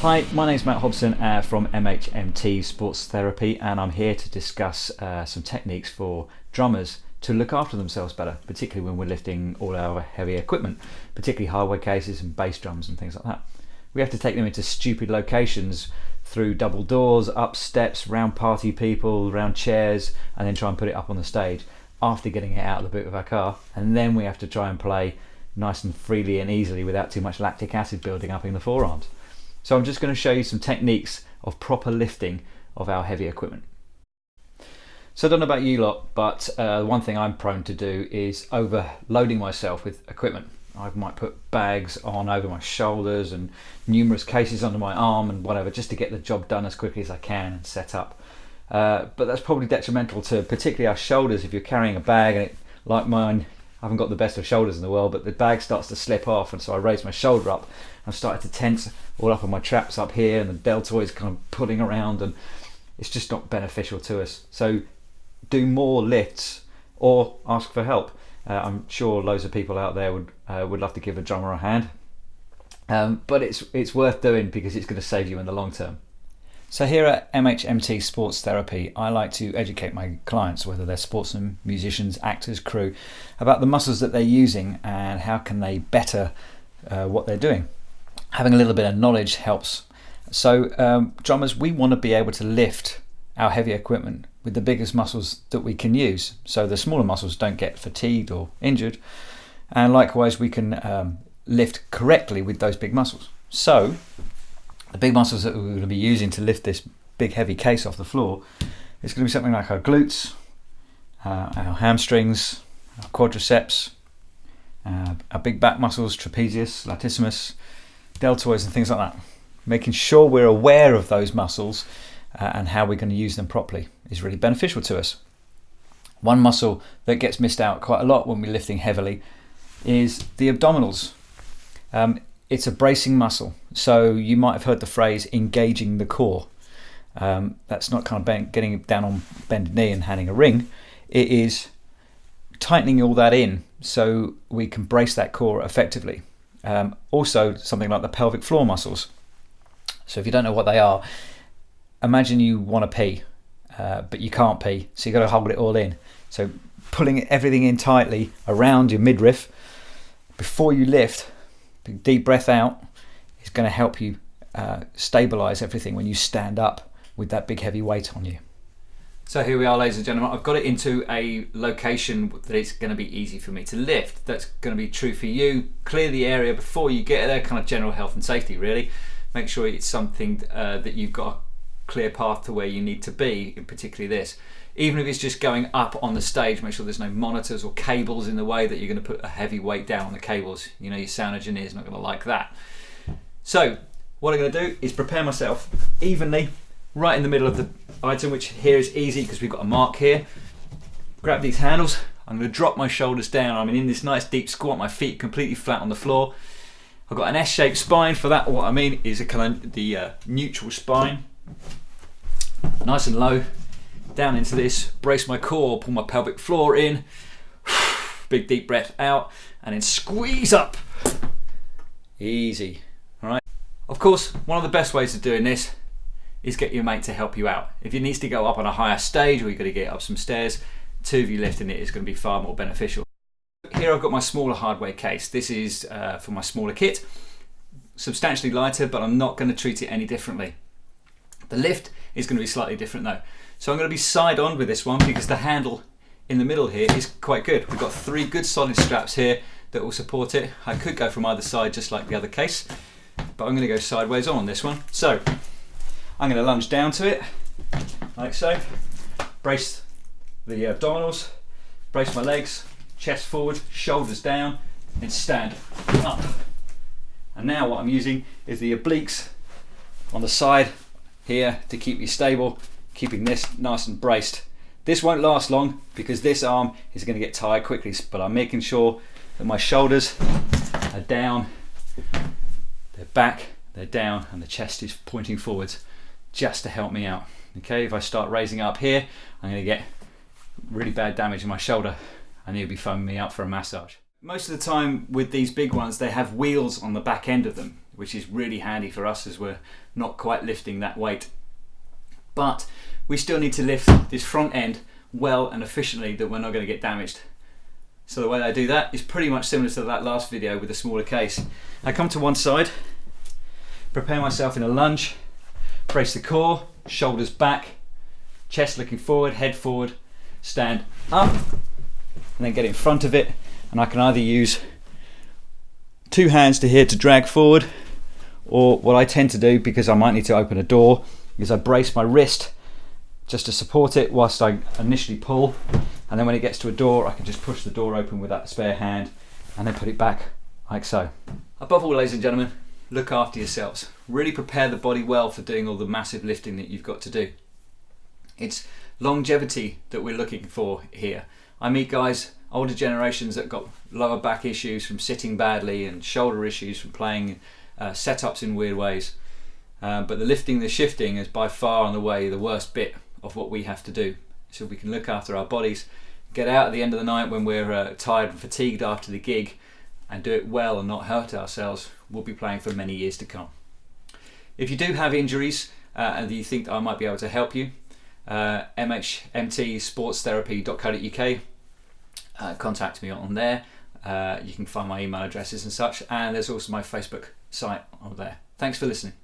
Hi, my name's Matt Hobson from MHMT Sports Therapy, and I'm here to discuss some techniques for drummers to look after themselves better, particularly when we're lifting all our heavy equipment, particularly hardware cases and bass drums and things like that. We have to take them into stupid locations through double doors, up steps, round party people, round chairs, and then try and put it up on the stage after getting it out of the boot of our car, and then we have to try and play nice and freely and easily without too much lactic acid building up in the forearms. So I'm just going to show you some techniques of proper lifting of our heavy equipment. So I don't know about you lot, but one thing I'm prone to do is overloading myself with equipment. I might put bags on over my shoulders and numerous cases under my arm and whatever, just to get the job done as quickly as I can and set up. But that's probably detrimental to particularly our shoulders if you're carrying a bag and like mine, I haven't got the best of shoulders in the world, but the bag starts to slip off, and so I raise my shoulder up. I've started to tense all up on my traps up here, and the deltoid is kind of pulling around, and it's just not beneficial to us. So do more lifts or ask for help. I'm sure loads of people out there would love to give a drummer a hand, but it's worth doing because it's going to save you in the long term. So here at MHMT Sports Therapy, I like to educate my clients, whether they're sportsmen, musicians, actors, crew, about the muscles that they're using and how can they better what they're doing. Having a little bit of knowledge helps. So drummers, we want to be able to lift our heavy equipment with the biggest muscles that we can use, so the smaller muscles don't get fatigued or injured, and likewise we can lift correctly with those big muscles. So the big muscles that we're going to be using to lift this big heavy case off the floor is going to be something like our glutes, our hamstrings, our quadriceps, our big back muscles, trapezius, latissimus, deltoids and things like that. Making sure we're aware of those muscles and how we're going to use them properly is really beneficial to us. One muscle that gets missed out quite a lot when we're lifting heavily is the abdominals. It's a bracing muscle, so you might have heard the phrase engaging the core. That's not kind of getting down on bended knee and handing a ring. It is tightening all that in so we can brace that core effectively. Also something like the pelvic floor muscles. So if you don't know what they are, imagine you want to pee, but you can't pee, so you've got to hold it all in. So pulling everything in tightly around your midriff before you lift, big deep breath out, is going to help you stabilize everything when you stand up with that big heavy weight on you. So here we are, ladies and gentlemen. I've got it into a location that it's going to be easy for me to lift. That's going to be true for you. Clear the area before you get there, kind of general health and safety really. Make sure it's something that you've got a clear path to where you need to be, in particularly this. Even if it's just going up on the stage, make sure there's no monitors or cables in the way that you're going to put a heavy weight down on the cables. You know, your sound engineer's not going to like that. So what I'm going to do is prepare myself evenly right in the middle of the item, which here is easy because we've got a mark here. Grab these handles. I'm going to drop my shoulders down. I'm in this nice deep squat, my feet completely flat on the floor. I've got an S-shaped spine. For that, what I mean is a kind of the neutral spine. Nice and low. Down into this, brace my core, pull my pelvic floor in, big deep breath out, and then squeeze up. Easy, all right? Of course, one of the best ways of doing this is get your mate to help you out. If it needs to go up on a higher stage or you've got to get up some stairs, two of you lifting it is going to be far more beneficial. Here I've got my smaller hardware case. This is for my smaller kit, substantially lighter, but I'm not going to treat it any differently. The lift is going to be slightly different though. So I'm going to be side on with this one because the handle in the middle here is quite good. We've got 3 good solid straps here that will support it. I could go from either side just like the other case, but I'm going to go sideways on this one. So I'm going to lunge down to it like so, brace the abdominals, brace my legs, chest forward, shoulders down, and stand up. And now what I'm using is the obliques on the side here to keep you stable, keeping this nice and braced. This won't last long because this arm is going to get tired quickly, but I'm making sure that my shoulders are down, they're back, they're down, and the chest is pointing forwards just to help me out. Okay, if I start raising up here, I'm going to get really bad damage in my shoulder and you'll be phoning me up for a massage. Most of the time with these big ones, they have wheels on the back end of them. which is really handy for us as we're not quite lifting that weight. But we still need to lift this front end well and efficiently that we're not going to get damaged. So the way I do that is pretty much similar to that last video with a smaller case. I come to one side, prepare myself in a lunge, brace the core, shoulders back, chest looking forward, head forward, stand up, and then get in front of it, and I can either use two hands here to drag forward, or what I tend to do, because I might need to open a door, is I brace my wrist just to support it whilst I initially pull, and then when it gets to a door I can just push the door open with that spare hand and then put it back like so. Above all, ladies and gentlemen, look after yourselves. Really prepare the body well for doing all the massive lifting that you've got to do. It's longevity that we're looking for here. I meet guys, older generations, that got lower back issues from sitting badly and shoulder issues from playing setups in weird ways. But the lifting, the shifting is by far and away the worst bit of what we have to do. So we can look after our bodies, get out at the end of the night when we're tired and fatigued after the gig, and do it well and not hurt ourselves. We'll be playing for many years to come. If you do have injuries and you think I might be able to help you, MHMT contact me on there. You can find my email addresses and such, and there's also my Facebook site on there. Thanks for listening.